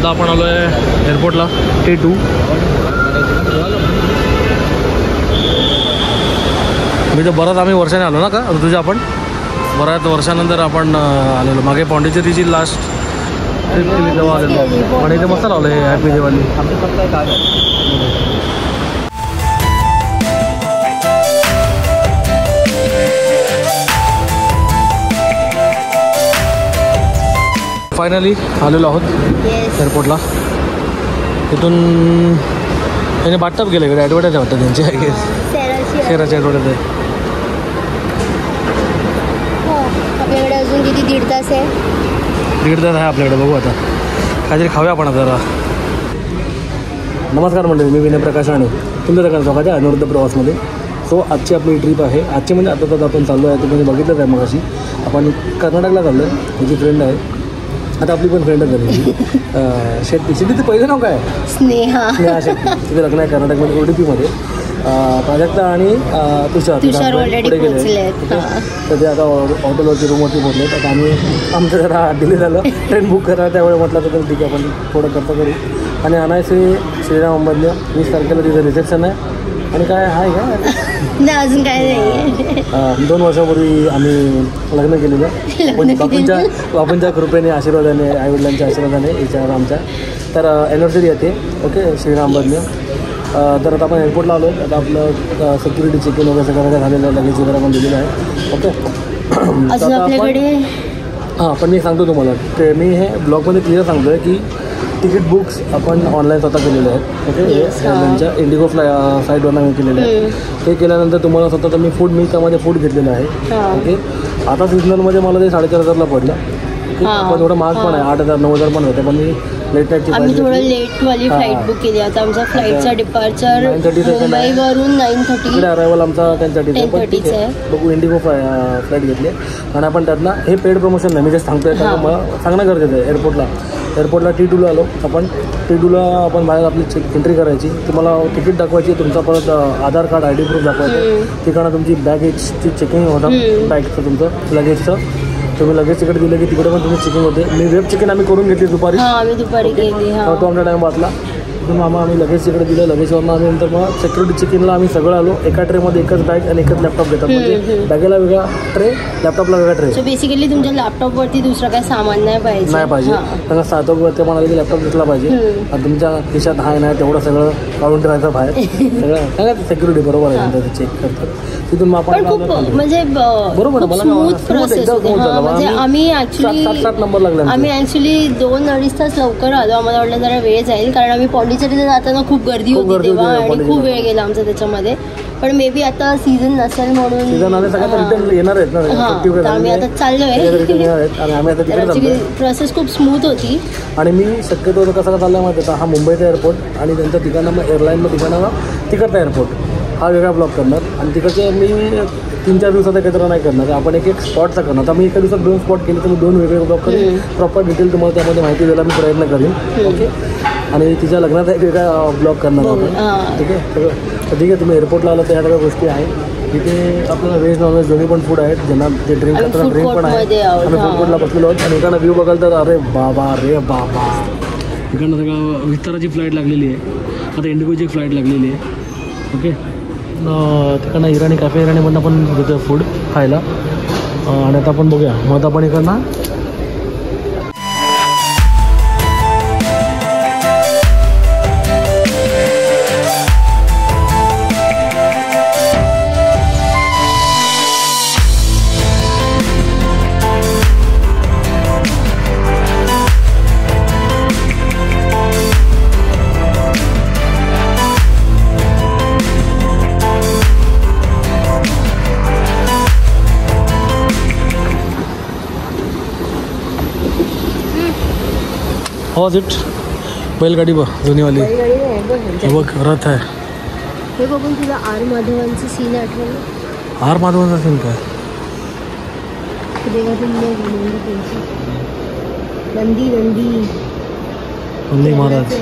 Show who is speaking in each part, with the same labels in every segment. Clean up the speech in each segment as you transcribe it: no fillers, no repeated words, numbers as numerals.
Speaker 1: आता आपण आलो आहे एअरपोर्टला T2. मी तर बराच आम्ही वर्षाने आलो ना का ऋतुजा, आपण बऱ्याच वर्षानंतर आपण आलेलो. मागे पॉंडिचेरीची लास्ट ट्रिप केली तेव्हा आलेलो. आणि इथे मस्त लावलं हे हॅपी दिवाळी. फायनली आलेलो आहोत एअरपोर्टला. तिथून त्याने बाटप गेले इकडे. ॲडव्हर्टाईज वाटतं त्यांची शेराची ॲडव्हर्टाईज आहे.
Speaker 2: आपल्याकडे अजून किती दीड तास आहे.
Speaker 1: दीड तास आहे आपल्याकडे. बघू आता काहीतरी खाऊया आपण जरा. नमस्कार मंडळी, मी विनय प्रकाश राणे, तुमच्या सगळ्यांचं स्वागत आहे अनुरुद्ध प्रवासमध्ये. सो आजची आपली ट्रिप आहे. आजची म्हणजे आता आपण चाललो आहे, तुम्ही बघितलंच आहे. मग अशी आपण कर्नाटकला चाललो आहे. माझी फ्रेंड आहे, आता आपली पण फ्रेंडच झाली. शेतीचं पहिलं नाव काय?
Speaker 2: स्नेहा
Speaker 1: शेट्टी. तिथे लग्न आहे कर्नाटकमध्ये ODPमध्ये. प्राजक्ता आणि तुषार पुढे गेले. तर ते आता हॉटेलवरती रूमवरती पोहोचले. आता आम्ही आमचं जरा डिले झालं, ट्रेन बुक करा. त्यावेळी म्हटलं तर ठीक आहे, आपण थोडं करता करू. आणि आणायचे श्रीराम अंबाजला 20 तारखेला तिचं रिसेप्शन आहे. आणि काय आहे का
Speaker 2: नाही, अजून काय नाही.
Speaker 1: 2 वर्षापूर्वी आम्ही लग्न केलेलं. बापूंच्या कृपेने, आशीर्वादाने, आईवडिलांच्या आशीर्वादाने याच्यावर आमच्या तर ॲनिव्हर्सरी येते. ओके, श्रीराम अंबाजला. तर आता आपण एअरपोर्टला आलो. आता आपलं सिक्युरिटी चेकिंग वगैरे सगळं काय झालेलं आहे. लगेज वगैरे आपण दिलेलं आहे. ओके. हां, पण मी सांगतो तुम्हाला, ते मी हे ब्लॉगमध्ये क्लिअर सांगतो आहे की तिकीट बुक्स आपण ऑनलाईन स्वतः केलेले आहेत. ओके, एअरलाईनच्या इंडिगो साईटवरनं मी केलेले आहे. ते केल्यानंतर तुम्हाला स्वतः मी त्यामध्ये फूड घेतलेलं आहे. ओके, आता सिजनलमध्ये मला ते 4,500ला पडलं. पण थोडं महाग पण आहे, 8,000 9,000 पण होते. पण मी लेट नाईटची
Speaker 2: आम्ही थोडं लेटवाली फ्लाईट बुक केली. आता आमचा फ्लाईटचा डिपार्चर मुंबईवरून 9:30
Speaker 1: इकडे अरायवल आमचा 10:30 आहे. बघू, इंडिगो फ्लाईट घेतली. आणि आपण त्यातनं हे पेड प्रमोशन नाही, मी जे सांगतोय मला सांगणं गरजेचं आहे. एअरपोर्टला T2ला आलो आपण. T2ला आपण बाहेर आपली एंट्री करायची. तुम्हाला तिकीट दाखवायची, तुमचा परत आधार कार्ड ID प्रूफ दाखवायचं. तिकडनं तुमची बॅगेजची चेकिंग होतं. बॅगचं तुमचं लगेजचं तुम्ही लगेज तिकडे दिलं की तिकडे पण तुम्ही चेकिंग होते. मी वेब चेकिंग आम्ही करून घेतली दुपारी.
Speaker 2: केली.
Speaker 1: तो आमचा टाईम वाचला. मामा आम्ही लगेज तिकडे दिलं. लगेजवरून आम्ही नंतर मग सिक्युरिटी चेकिंगला आम्ही सगळं आलो. एका ट्रेमध्ये एकच बॅग आणि एकच लॅपटॉप घेतात. म्हणजे बॅगेला वेगळा ट्रे, लॅपटॉपला वेगळा ट्रे.
Speaker 2: सो बेसिकली तुमच्या लॅपटॉपवरती दुसरं काही सामान नाही पाहिजे.
Speaker 1: त्यांना सातवरती म्हणाले की लॅपटॉप घेतला पाहिजे. तुमच्या खिशात हाय नाही तेवढं सगळं काढून ठेवायचं बाहेर. सगळं सिक्युरिटी बरोबर आहे, चेक करतात. तिथून मग आपण
Speaker 2: म्हणजे बरोबर आम्ही ॲक्च्युली 2-2.5 तास लवकर आलो. आम्हाला वाटलं जरा वेळ जाईल, कारण आम्ही पॉंडिचेरीला जाताना खूप गर्दी होती तेव्हा आणि खूप वेळ गेला आमचा त्याच्यामध्ये. पण मे बी आता सीझन नसेल म्हणून आम्ही आता चाललोय. प्रोसेस खूप स्मूथ होती.
Speaker 1: आणि मी शक्यतो कसं चाललं माहिती आहे, हा मुंबईचा एअरपोर्ट आणि त्यांच्या ठिकाणं मग एअरलाईन ठिकाणाला तिकडचा एअरपोर्ट हा वेगळा ब्लॉक करणार. आणि तिकडचे मी 3-4 दिवसात एकत्र नाही करणार. आपण एक स्पॉटचा करणार. तर मी एका दिवसात 2 स्पॉट केले तर मी 2 वेगळे ब्लॉक करेन. प्रॉपर डिटेल तुम्हाला त्यामध्ये माहिती द्यायला मी प्रयत्न करेन. ओके, आणि तिच्या लग्नाचा एक वेगळा ब्लॉग करणार आपण. ठीक आहे, सगळं तर ठीक आहे. तुम्ही एअरपोर्टला आलं तर ह्या सगळ्या गोष्टी आहेत. तिथे आपल्याला व्हेज नॉनव्हेज दोन्ही पण फूड आहेत. ज्यांना ते ड्रिंक करताना ड्रिंक पण आहे. आम्ही फूड कोर्टला बसलेलो आहोत. आणि इकडनं व्ह्यू बघाल तर अरे बाबा इकडनं सगळं विस्ताराची फ्लाईट लागलेली आहे. आता इंडिगोची एक फ्लाईट लागलेली आहे. ओके, तिकडनं इराणी कॅफे इराणीमधनं पण घेतो फूड खायला. आणि आता आपण बघूया. मग आता आपण इकडनं हो सीट बैलगाडी बघ जुनीवाली. बघ रथ आहे.
Speaker 2: हे बघून तुला आर माधवांचं सीन आठवलं?
Speaker 1: आर माधवांचा सीन काय? नंदी महाराज.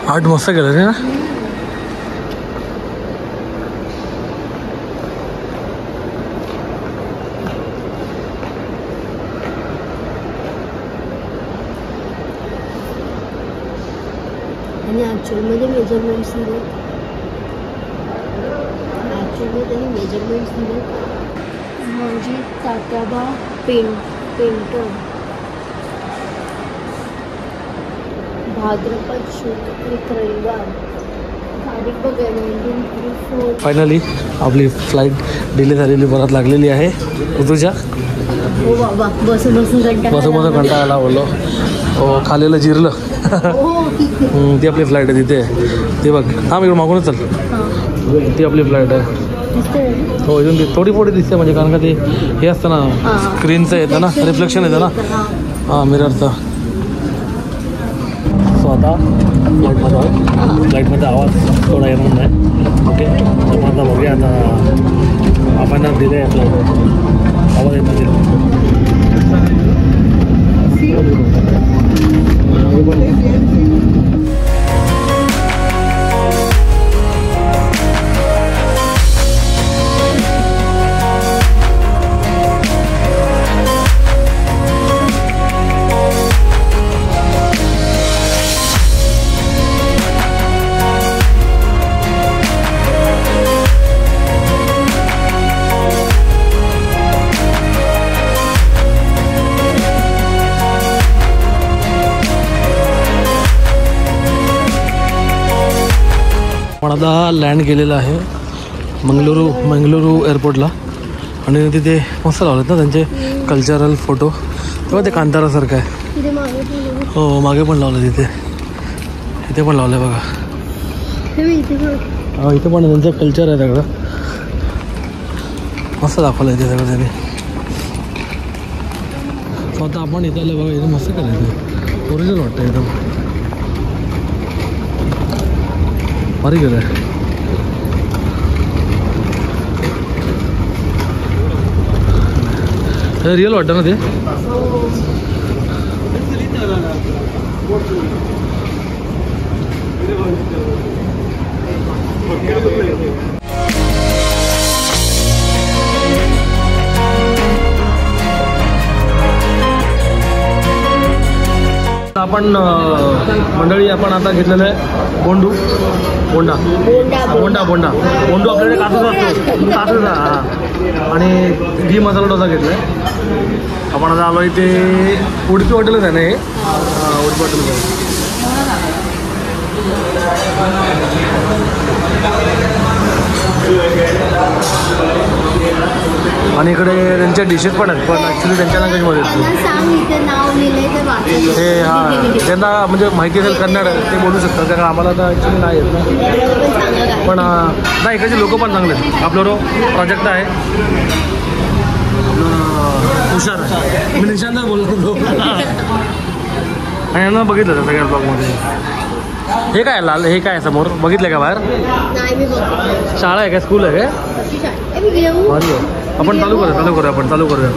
Speaker 1: आर्ट मस्त केलं रे ना.
Speaker 2: ॲक्च्युअलमध्ये मेजरमेंट्स दिले, ॲक्च्युअलमध्ये त्यांनी मेजरमेंट्स दिले. माझी तात्याबा पेंटर, भाद्रपद शुक्ल एक रविवार, तारीख बघा 1934.
Speaker 1: फायनली आपली फ्लाईट डिले झालेली परत लागलेली आहे. ऋतुजा
Speaker 2: हो बाबा, बसून
Speaker 1: बसून कंटाळा आला बोललो. हो, खालेलं जिरलं.
Speaker 2: हो ठीक आहे.
Speaker 1: ती आपली फ्लाईट आहे तिथे. ते बघ, हा मी मागूनच चल.
Speaker 2: हां
Speaker 1: ती आपली फ्लाईट आहे.
Speaker 2: दिसते ना?
Speaker 1: हो, इथून ती थोडी थोडी दिसते म्हणजे कारण का ते हे असतं ना, स्क्रीनचं येतं ना, रिफ्लेक्शन येतं ना, हां मिररचं. सो आता फ्लाईटमध्ये आहोत. फ्लाईटमध्ये आवाज थोडा येणार नाही. ओके, तर आता बघूया. आता आपण दिले आहे फ्लाईट, आवाज येत नाही. पण आता लँड केलेलं आहे मंगळुरू एअरपोर्टला. आणि तिथे मस्त लावलेत ना त्यांचे कल्चरल फोटो. तेव्हा ते कांतारासारखं आहे.
Speaker 2: तिथे मागे पण
Speaker 1: हो, मागे पण लावलं तिथे. इथे पण लावलं बघा. हा, इथे पण त्यांचं कल्चर आहे सगळं. मस्त दाखवलं आहे ते सगळं त्यांनी. स्वतः आपण इथे आलं बघा. इथे मस्त केलं ते, ओरिजिनल वाटतं एकदम. भारी केलं आहे. हे रिअल वाटतं ना ते. आपण मंडळी आपण आता घेतलेलं आहे बोंडा आपल्याकडे काजूचा असतो, काजूचा. हां, आणि घी मसाला डोसा घेतला आहे आपण. आता आलो इथे उडपी हॉटेलच आहे ना हे. हां, उडपी हॉटेलच आहे. आणि इकडे त्यांच्या डिशेस पण आहेत, पण ॲक्च्युली त्यांच्या लँग्वेजमध्ये हे. हां, त्यांना म्हणजे माहिती असेल कन्नड ते बोलू शकतात, कारण आम्हाला तर ॲक्च्युली नाही येत ना. पण नाही, इकडचे लोक पण चांगले आहेत. आपल्याबरोबर प्रोजेक्ट आहे हुशार, मी निशांत बोलतो. आणि यांना बघितलं त्या सगळ्या ब्लॉगमध्ये. हे काय लाल, हे काय समोर बघितलं का बाहेर? शाळा आहे का, स्कूल आहे काय? आपण चालू करूया.